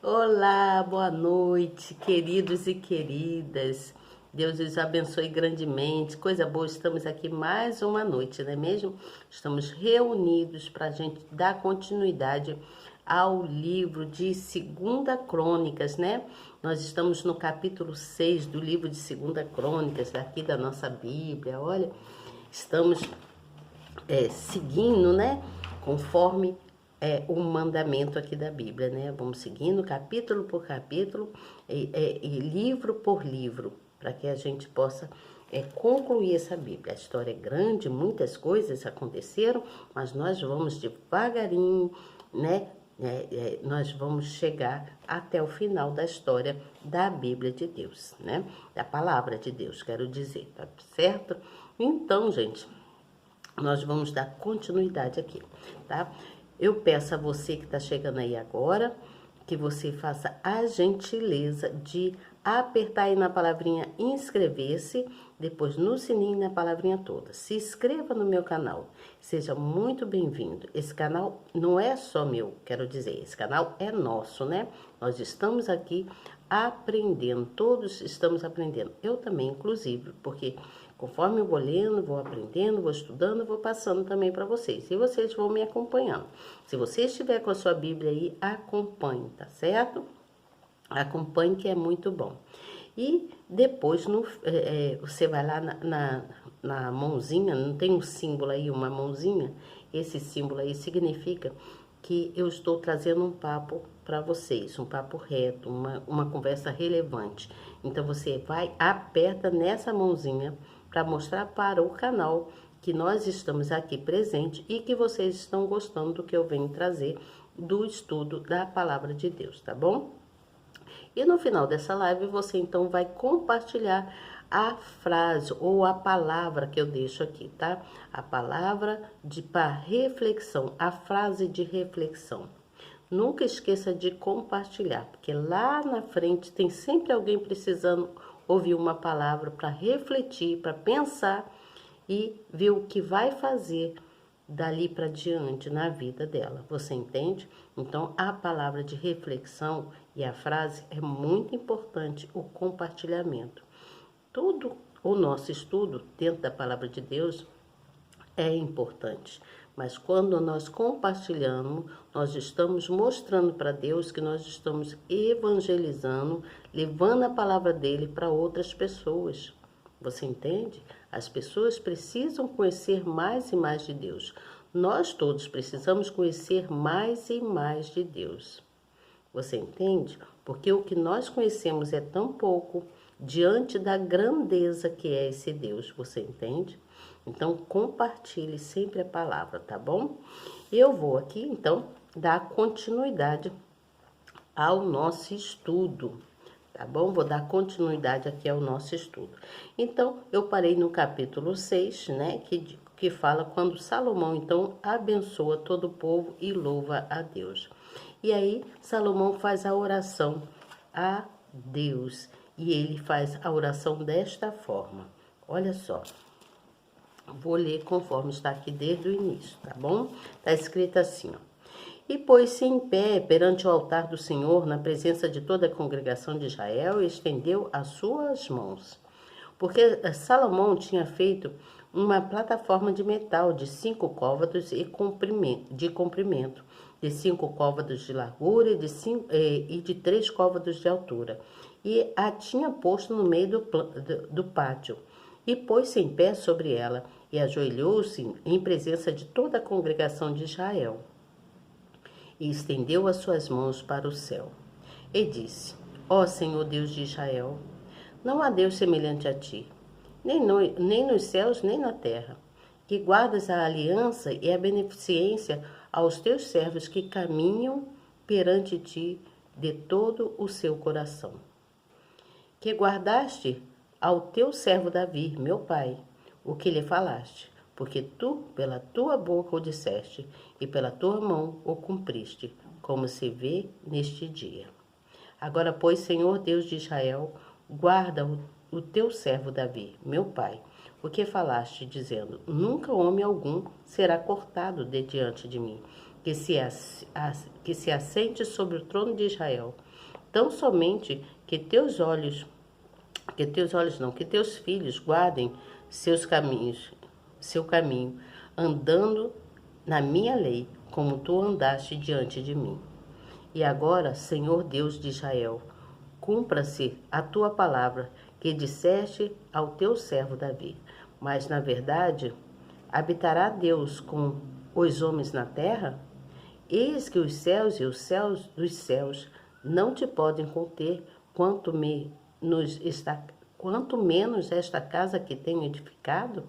Olá, boa noite, queridos e queridas. Deus os abençoe grandemente. Coisa boa, estamos aqui mais uma noite, não é mesmo? Estamos reunidos para a gente dar continuidade ao livro de Segunda Crônicas, né? Nós estamos no capítulo 6 do livro de Segunda Crônicas, daqui da nossa Bíblia. Olha, estamos seguindo, né? Conforme o mandamento aqui da Bíblia, né? Vamos seguindo capítulo por capítulo e livro por livro, para que a gente possa concluir essa Bíblia. A história é grande, muitas coisas aconteceram, mas nós vamos devagarinho, né? Nós vamos chegar até o final da história da Bíblia de Deus, né? Da palavra de Deus, quero dizer, tá certo? Então, gente, nós vamos dar continuidade aqui, tá? Eu peço a você que está chegando aí agora, que você faça a gentileza de apertar aí na palavrinha inscrever-se, depois no sininho na palavrinha toda. Se inscreva no meu canal, seja muito bem-vindo. Esse canal não é só meu, quero dizer, esse canal é nosso, né? Nós estamos aqui aprendendo, todos estamos aprendendo. Eu também, inclusive, porque conforme eu vou lendo, vou aprendendo, vou estudando, vou passando também para vocês. E vocês vão me acompanhando. Se você estiver com a sua Bíblia aí, acompanhe, tá certo? Acompanhe que é muito bom. E depois você vai lá na mãozinha, não tem um símbolo aí, uma mãozinha? Esse símbolo aí significa que eu estou trazendo um papo para vocês, um papo reto, uma conversa relevante. Então você vai, aperta nessa mãozinha para mostrar para o canal que nós estamos aqui presentes e que vocês estão gostando do que eu venho trazer do estudo da palavra de Deus, tá bom? E no final dessa live você então vai compartilhar a frase ou a palavra que eu deixo aqui, tá? A palavra para reflexão, a frase de reflexão. Nunca esqueça de compartilhar, porque lá na frente tem sempre alguém precisando ouvir uma palavra para refletir, para pensar e ver o que vai fazer dali para diante na vida dela. Você entende? Então, a palavra de reflexão e a frase é muito importante, o compartilhamento. Todo o nosso estudo dentro da palavra de Deus é importante, mas quando nós compartilhamos, nós estamos mostrando para Deus que nós estamos evangelizando, levando a palavra dele para outras pessoas. Você entende? As pessoas precisam conhecer mais e mais de Deus. Nós todos precisamos conhecer mais e mais de Deus. Você entende? Porque o que nós conhecemos é tão pouco diante da grandeza que é esse Deus. Você entende? Então, compartilhe sempre a palavra, tá bom? Eu vou aqui, então, dar continuidade ao nosso estudo, tá bom? Vou dar continuidade aqui ao nosso estudo. Então, eu parei no capítulo 6, né, que fala quando Salomão, então, abençoa todo o povo e louva a Deus. E aí, Salomão faz a oração a Deus, e ele faz a oração desta forma. Olha só. Vou ler conforme está aqui desde o início, tá bom? Está escrito assim, ó. E pôs-se em pé perante o altar do Senhor, na presença de toda a congregação de Israel, e estendeu as suas mãos. Porque Salomão tinha feito uma plataforma de metal de 5 côvados de comprimento, de 5 côvados de largura e de 3 côvados de altura. E a tinha posto no meio do pátio. E pôs-se em pé sobre ela, e ajoelhou-se em presença de toda a congregação de Israel. E estendeu as suas mãos para o céu. E disse, ó Senhor Deus de Israel, não há Deus semelhante a ti, nem nos céus, nem na terra, que guardas a aliança e a beneficência aos teus servos que caminham perante ti de todo o seu coração. Que guardaste ao teu servo Davi, meu pai, o que lhe falaste, porque tu, pela tua boca o disseste, e pela tua mão o cumpriste, como se vê neste dia. Agora, pois, Senhor Deus de Israel, guarda o teu servo Davi, meu pai, o que falaste, dizendo, nunca homem algum será cortado de diante de mim, que se assente sobre o trono de Israel. Tão somente que teus olhos não, que teus filhos guardem seus caminhos, seu caminho, andando na minha lei, como tu andaste diante de mim. E agora, Senhor Deus de Israel, cumpra-se a tua palavra que disseste ao teu servo Davi. Mas, na verdade, habitará Deus com os homens na terra? Eis que os céus e os céus dos céus não te podem conter, quanto menos esta casa que tenho edificado?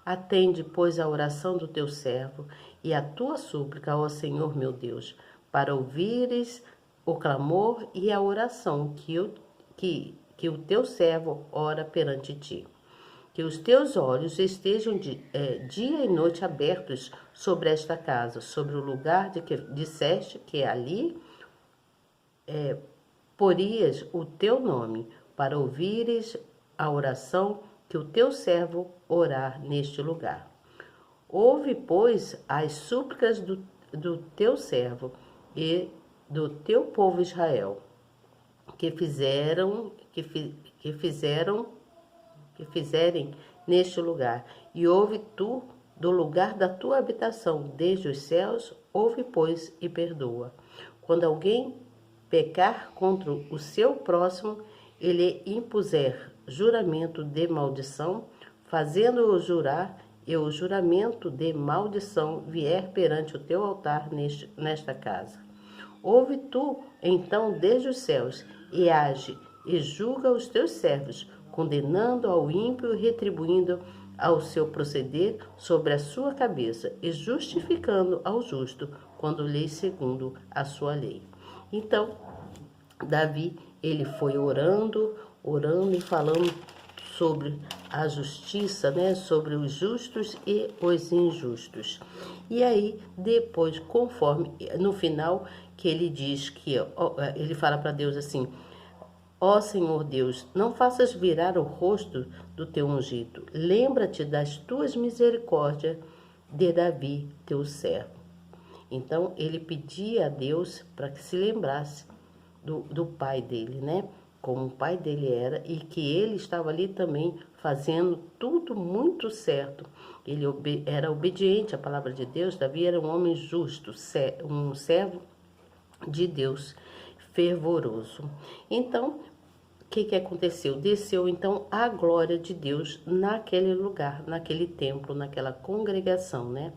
Atende, pois, a oração do teu servo e a tua súplica, ó Senhor meu Deus, para ouvires o clamor e a oração que o teu servo ora perante ti. Que os teus olhos estejam dia e noite abertos sobre esta casa, sobre o lugar de que disseste que ali porias o teu nome, para ouvires a oração que o teu servo orar neste lugar. Ouve, pois, as súplicas do teu servo e do teu povo Israel, que fizerem neste lugar, e ouve tu do lugar da tua habitação, desde os céus, ouve, pois, e perdoa. Quando alguém pecar contra o seu próximo, ele impuser juramento de maldição, fazendo-o jurar, e o juramento de maldição vier perante o teu altar nesta casa. Ouve tu, então, desde os céus, e age, e julga os teus servos, condenando ao ímpio e retribuindo ao seu proceder sobre a sua cabeça, e justificando ao justo, quando lê segundo a sua lei. Então, Davi, ele foi orando e falando sobre a justiça, né? Sobre os justos e os injustos. E aí, depois, conforme, no final, que ele diz que, ele fala para Deus assim: ó Senhor Deus, não faças virar o rosto do teu ungido. Lembra-te das tuas misericórdias de Davi, teu servo. Então, ele pedia a Deus para que se lembrasse do pai dele, né? Como o pai dele era, e que ele estava ali também fazendo tudo muito certo. Ele era obediente à palavra de Deus. Davi era um homem justo, um servo de Deus, fervoroso. Então, o que aconteceu? Desceu então a glória de Deus naquele lugar, naquele templo, naquela congregação, né?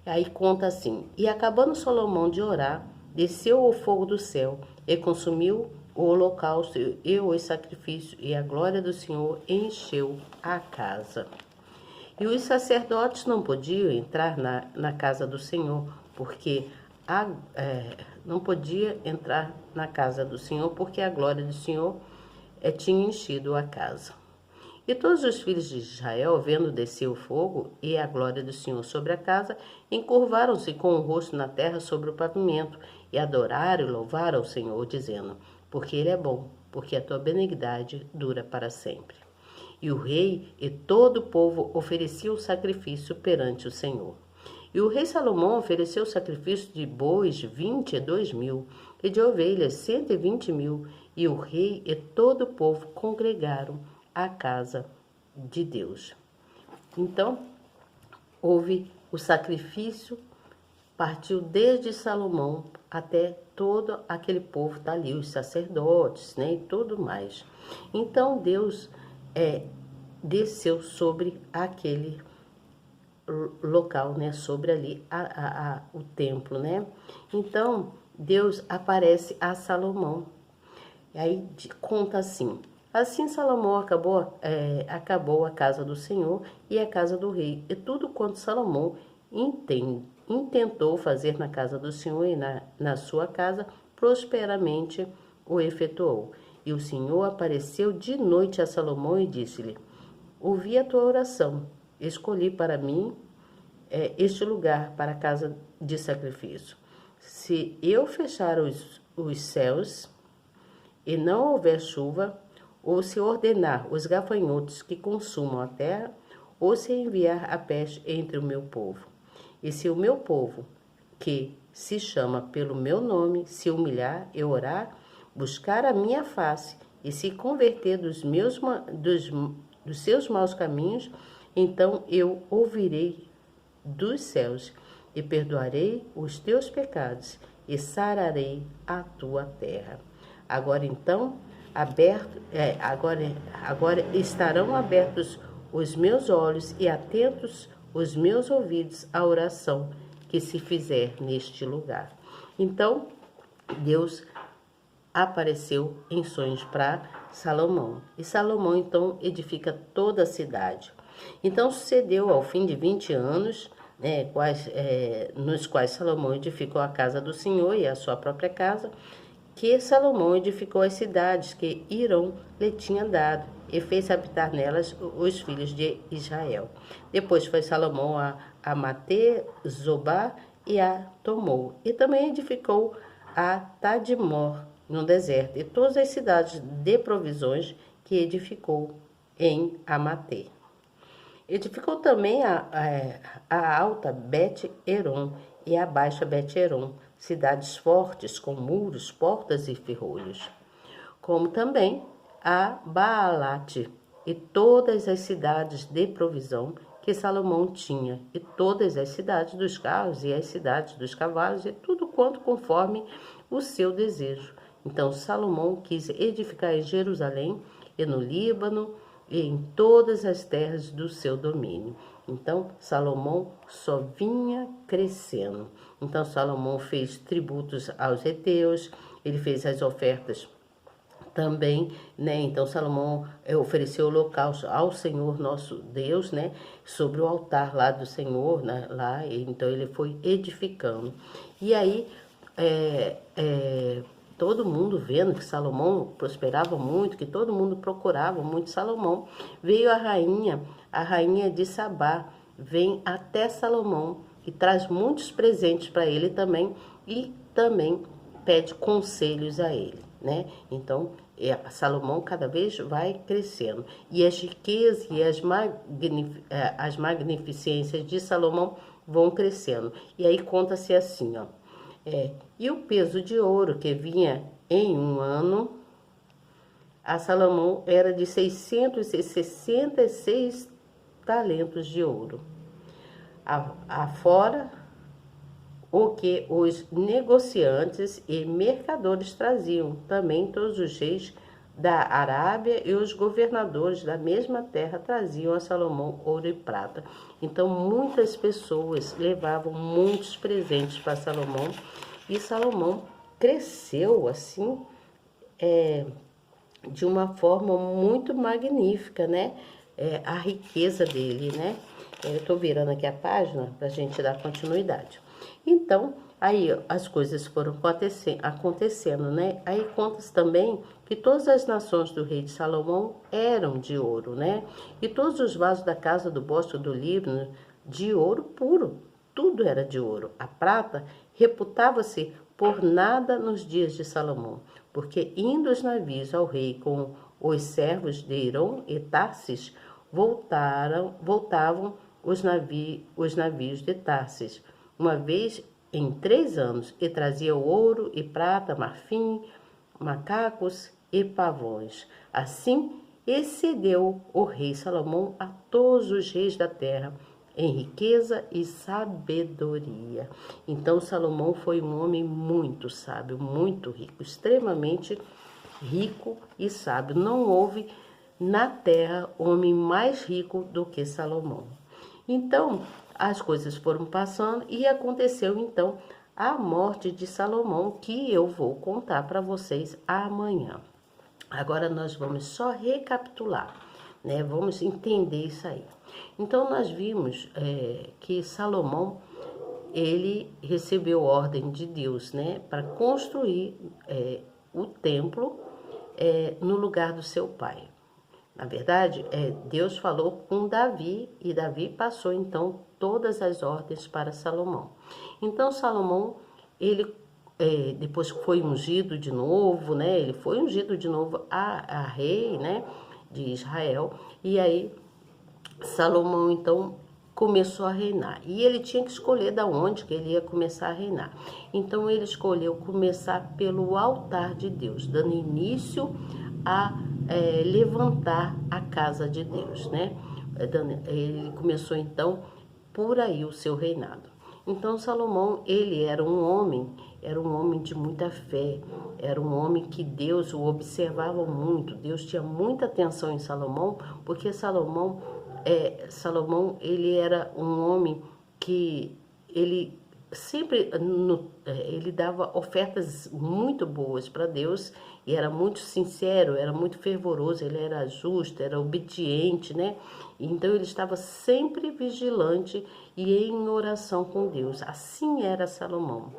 Aí conta assim: e acabando Salomão de orar, desceu o fogo do céu e consumiu o holocausto e os sacrifícios, e a glória do Senhor encheu a casa. E os sacerdotes não podiam entrar na casa do Senhor, porque não podia entrar na casa do Senhor, porque a glória do Senhor tinha enchido a casa. E todos os filhos de Israel, vendo descer o fogo e a glória do Senhor sobre a casa, encurvaram-se com o rosto na terra sobre o pavimento, e adoraram e louvaram ao Senhor, dizendo: porque Ele é bom, porque a tua benignidade dura para sempre. E o rei e todo o povo ofereciam o sacrifício perante o Senhor. E o rei Salomão ofereceu o sacrifício de bois 22.000, e de ovelhas 120.000, e o rei e todo o povo congregaram à casa de Deus. Então, houve o sacrifício, partiu desde Salomão até todo aquele povo tá ali, os sacerdotes, né, e tudo mais. Então, Deus desceu sobre aquele local, né, sobre ali o templo, né. Então, Deus aparece a Salomão. E aí conta assim: assim Salomão acabou a casa do Senhor e a casa do rei, e tudo quanto Salomão intentou fazer na casa do Senhor e na sua casa, prosperamente o efetuou. E o Senhor apareceu de noite a Salomão e disse-lhe: ouvi a tua oração, escolhi para mim este lugar para a casa de sacrifício. Se eu fechar os céus e não houver chuva, ou se ordenar os gafanhotos que consumam a terra, ou se enviar a peste entre o meu povo. E se o meu povo, que se chama pelo meu nome, se humilhar e orar, buscar a minha face e se converter dos seus maus caminhos, então eu ouvirei dos céus e perdoarei os teus pecados e sararei a tua terra. Agora então, agora estarão abertos os meus olhos e atentos os meus ouvidos à oração que se fizer neste lugar. Então, Deus apareceu em sonhos para Salomão. E Salomão, então, edifica toda a cidade. Então, sucedeu ao fim de 20 anos, né, nos quais Salomão edificou a casa do Senhor e a sua própria casa, que Salomão edificou as cidades que Hirão lhe tinha dado e fez habitar nelas os filhos de Israel. Depois foi Salomão a Matê, Zobá e a tomou. E também edificou a Tadmor, no deserto, e todas as cidades de provisões que edificou em Amatê. Edificou também a alta Bet-Eron e a baixa Bet-Eron, cidades fortes com muros, portas e ferrolhos, como também a Baalate e todas as cidades de provisão que Salomão tinha, e todas as cidades dos carros e as cidades dos cavalos, e tudo quanto conforme o seu desejo. Então Salomão quis edificar em Jerusalém e no Líbano e em todas as terras do seu domínio. Então Salomão só vinha crescendo. Então Salomão fez tributos aos heteus, ele fez as ofertas também, né? Então Salomão ofereceu o holocausto ao Senhor nosso Deus, né? Sobre o altar lá do Senhor, né? Lá, então ele foi edificando. E aí todo mundo vendo que Salomão prosperava muito, que todo mundo procurava muito Salomão, veio a rainha de Sabá, vem até Salomão e traz muitos presentes para ele também, e também pede conselhos a ele, né? Então Salomão cada vez vai crescendo, e as riquezas e as magnificências de Salomão vão crescendo. E aí conta-se assim, ó. E o peso de ouro que vinha em um ano a Salomão era de 666 talentos de ouro. Afora o que os negociantes e mercadores traziam, também todos os reis da Arábia e os governadores da mesma terra traziam a Salomão ouro e prata. Então muitas pessoas levavam muitos presentes para Salomão, e Salomão cresceu assim de uma forma muito magnífica, né? A riqueza dele, né? Eu estou virando aqui a página para a gente dar continuidade. Então, aí as coisas foram acontecendo, né? Aí conta-se também que todas as nações do rei de Salomão eram de ouro, né? E todos os vasos da casa do bosque do Líbano de ouro puro, tudo era de ouro. A prata reputava-se por nada nos dias de Salomão, porque indo os navios ao rei com os servos de Hirão e Tarsis, voltavam os navios de Tarsis, uma vez em 3 anos, e trazia ouro e prata, marfim, macacos e pavões. Assim excedeu o rei Salomão a todos os reis da terra em riqueza e sabedoria. Então Salomão foi um homem muito sábio, muito rico, extremamente rico e sábio. Não houve na terra homem mais rico do que Salomão. Então as coisas foram passando e aconteceu então a morte de Salomão, que eu vou contar para vocês amanhã. Agora nós vamos só recapitular, né? Vamos entender isso aí. Então nós vimos que Salomão, ele recebeu ordem de Deus, né, para construir o templo no lugar do seu pai. Na verdade, Deus falou com Davi, e Davi passou então todas as ordens para Salomão. Então Salomão, ele depois foi ungido de novo, né? Ele foi ungido de novo a rei, né, de Israel. E aí Salomão então começou a reinar. E ele tinha que escolher da onde que ele ia começar a reinar. Então ele escolheu começar pelo altar de Deus, dando início a levantar a casa de Deus, né? Ele começou então por aí o seu reinado. Então Salomão, ele era um homem de muita fé, era um homem que Deus o observava muito, Deus tinha muita atenção em Salomão, porque Salomão, ele era um homem que ele sempre ele dava ofertas muito boas para Deus e era muito sincero, era muito fervoroso, ele era justo, era obediente, né? Então ele estava sempre vigilante e em oração com Deus. Assim era Salomão.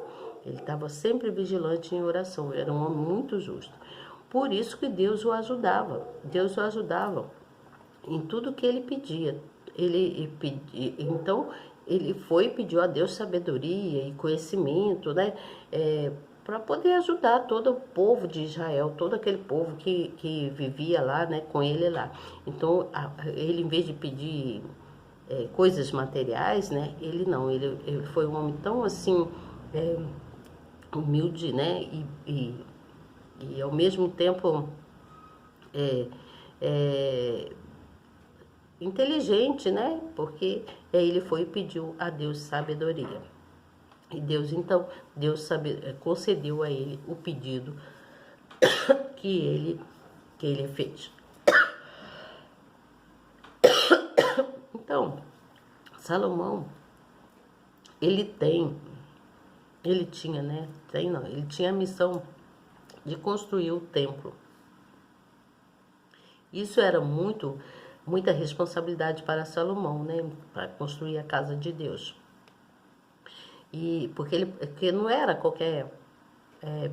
Ele estava sempre vigilante em oração, era um homem muito justo. Por isso que Deus o ajudava. Deus o ajudava em tudo que ele pedia. Então, ele foi e pediu a Deus sabedoria e conhecimento, né? Para poder ajudar todo o povo de Israel, todo aquele povo que vivia lá, né, com ele lá. Então, ele, em vez de pedir coisas materiais, né, ele não, ele foi um homem tão assim, humilde, né, e ao mesmo tempo inteligente, né, porque ele foi e pediu a Deus sabedoria. E Deus, então, concedeu a ele o pedido que ele fez. Então, Salomão, ele tinha, né? Ele tinha a missão de construir o templo. Isso era muita responsabilidade para Salomão, né? Para construir a casa de Deus. E porque não era qualquer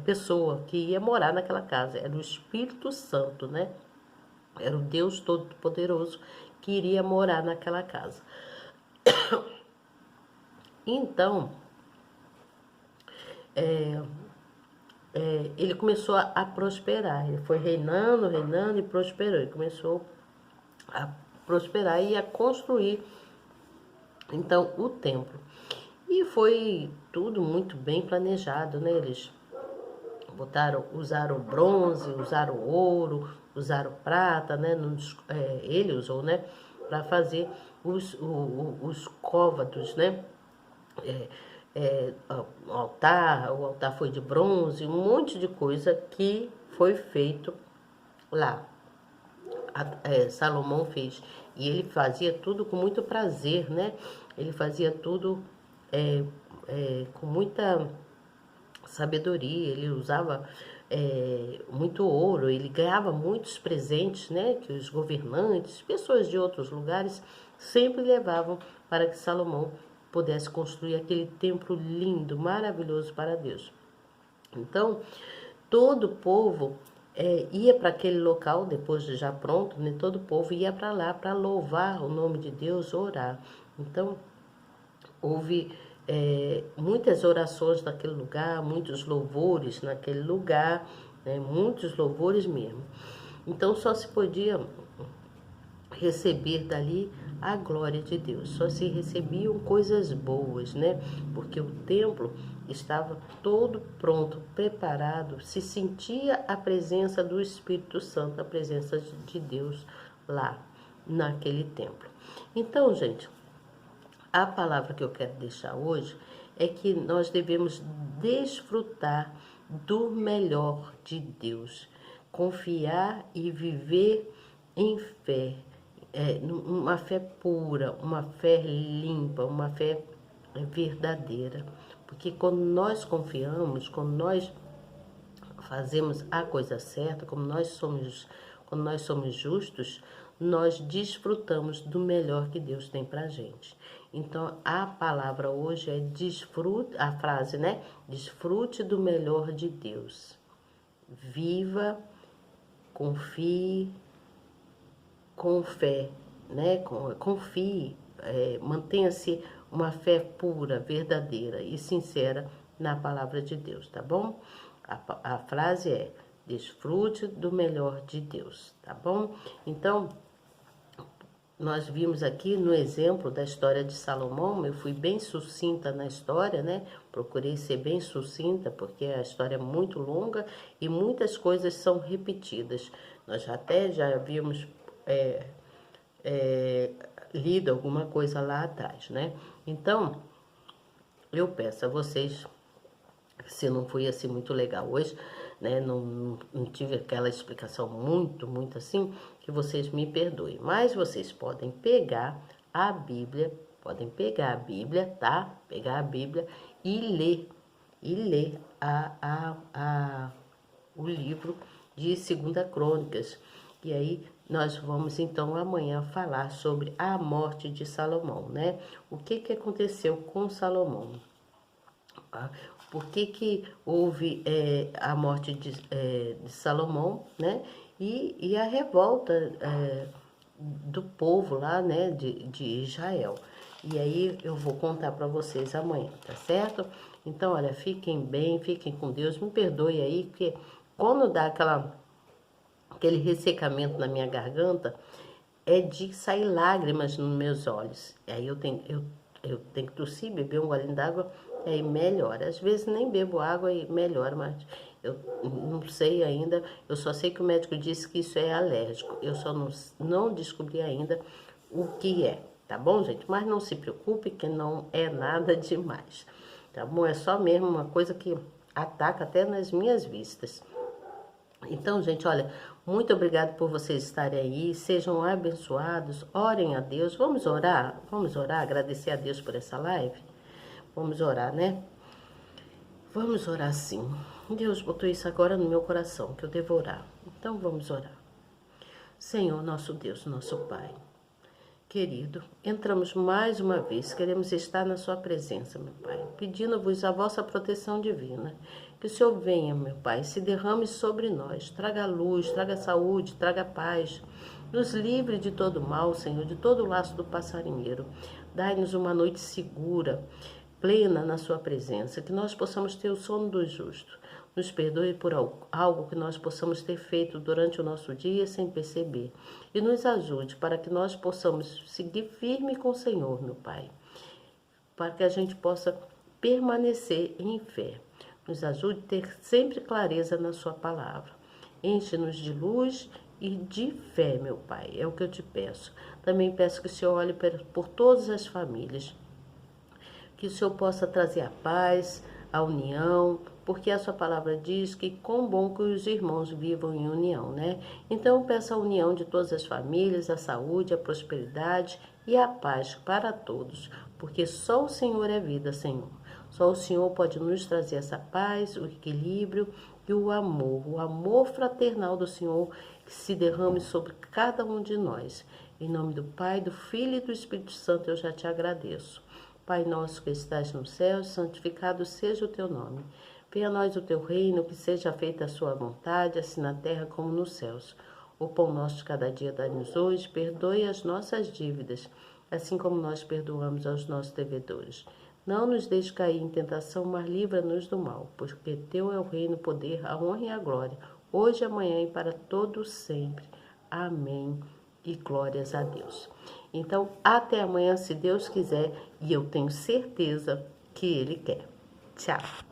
pessoa que ia morar naquela casa, era o Espírito Santo, né? Era o Deus Todo-Poderoso que iria morar naquela casa. Então, ele começou a prosperar. Ele foi reinando e prosperou. Ele começou a prosperar e a construir, então, o templo. E foi tudo muito bem planejado, né? Eles usaram bronze, usaram ouro, usaram prata, né? Ele usou, né? Para fazer os côvados, né? O altar foi de bronze, um monte de coisa que foi feito lá. Salomão fez. E ele fazia tudo com muito prazer, né? Ele fazia tudo com muita sabedoria, ele usava muito ouro, ele ganhava muitos presentes, né? Que os governantes, pessoas de outros lugares, sempre levavam para que Salomão pudesse construir aquele templo lindo, maravilhoso para Deus. Então, todo o povo ia para aquele local, depois de já pronto, né? Todo o povo ia para lá para louvar o nome de Deus, orar. Então, houve muitas orações naquele lugar, muitos louvores naquele lugar, né? Muitos louvores mesmo. Então, só se podia receber dali a glória de Deus. Só se recebiam coisas boas, né? Porque o templo estava todo pronto, preparado, se sentia a presença do Espírito Santo, a presença de Deus lá naquele templo. Então, gente, a palavra que eu quero deixar hoje é que nós devemos desfrutar do melhor de Deus, confiar e viver em fé, uma fé pura, uma fé limpa, uma fé verdadeira. Porque quando nós confiamos, quando nós fazemos a coisa certa, quando nós somos justos, nós desfrutamos do melhor que Deus tem pra gente. Então, a palavra hoje é desfrute, a frase, né? Desfrute do melhor de Deus. Viva, confie, com fé, né? Confie, mantenha-se uma fé pura, verdadeira e sincera na palavra de Deus, tá bom? A frase é: desfrute do melhor de Deus, tá bom? Então, nós vimos aqui no exemplo da história de Salomão, eu fui bem sucinta na história, né? Procurei ser bem sucinta, porque a história é muito longa e muitas coisas são repetidas. Nós já havíamos lido alguma coisa lá atrás, né? Então, eu peço a vocês, se não foi assim muito legal hoje, né? Não tive aquela explicação muito assim, que vocês me perdoem. Mas vocês podem pegar a Bíblia, tá? Pegar a Bíblia e ler o livro de 2 Crônicas. E aí nós vamos então amanhã falar sobre a morte de Salomão, né? O que aconteceu com Salomão? Por que houve a morte de Salomão, né? E a revolta do povo lá, né? De Israel. E aí eu vou contar para vocês amanhã, tá certo? Então, olha, fiquem bem, fiquem com Deus. Me perdoe aí, porque quando dá aquele ressecamento na minha garganta, é de sair lágrimas nos meus olhos. E aí eu tenho que tossir, beber um golinho d'água, e aí melhora. Às vezes nem bebo água e melhora, mas eu não sei ainda. Eu só sei que o médico disse que isso é alérgico. Eu só não descobri ainda o que é, tá bom, gente? Mas não se preocupe que não é nada demais, tá bom? É só mesmo uma coisa que ataca até nas minhas vistas. Então, gente, olha, muito obrigado por vocês estarem aí, sejam abençoados, orem a Deus, vamos orar, agradecer a Deus por essa live, vamos orar, né? Vamos orar sim. Deus botou isso agora no meu coração, que eu devo orar, então vamos orar. Senhor, nosso Deus, nosso Pai, querido, entramos mais uma vez, queremos estar na sua presença, meu Pai, pedindo-vos a vossa proteção divina. Que o Senhor venha, meu Pai, se derrame sobre nós, traga luz, traga saúde, traga paz, nos livre de todo mal, Senhor, de todo o laço do passarinheiro. Dai-nos uma noite segura, plena na sua presença, que nós possamos ter o sono dos justos. Nos perdoe por algo que nós possamos ter feito durante o nosso dia sem perceber. E nos ajude para que nós possamos seguir firme com o Senhor, meu Pai. Para que a gente possa permanecer em fé. Nos ajude a ter sempre clareza na sua palavra. Enche-nos de luz e de fé, meu Pai. É o que eu te peço. Também peço que o Senhor olhe por todas as famílias. Que o Senhor possa trazer a paz, a união, porque a sua palavra diz que quão bom que os irmãos vivam em união, né? Então eu peço a união de todas as famílias, a saúde, a prosperidade e a paz para todos, porque só o Senhor é vida, Senhor. Só o Senhor pode nos trazer essa paz, o equilíbrio e o amor fraternal do Senhor que se derrame sobre cada um de nós. Em nome do Pai, do Filho e do Espírito Santo eu já te agradeço. Pai nosso que estás no céu, santificado seja o teu nome. Venha a nós o teu reino, que seja feita a sua vontade, assim na terra como nos céus. O pão nosso de cada dia dá-nos hoje, perdoe as nossas dívidas, assim como nós perdoamos aos nossos devedores. Não nos deixe cair em tentação, mas livra-nos do mal, porque teu é o reino, o poder, a honra e a glória, hoje, amanhã e para todos sempre. Amém. E glórias a Deus. Então, até amanhã, se Deus quiser, e eu tenho certeza que Ele quer. Tchau.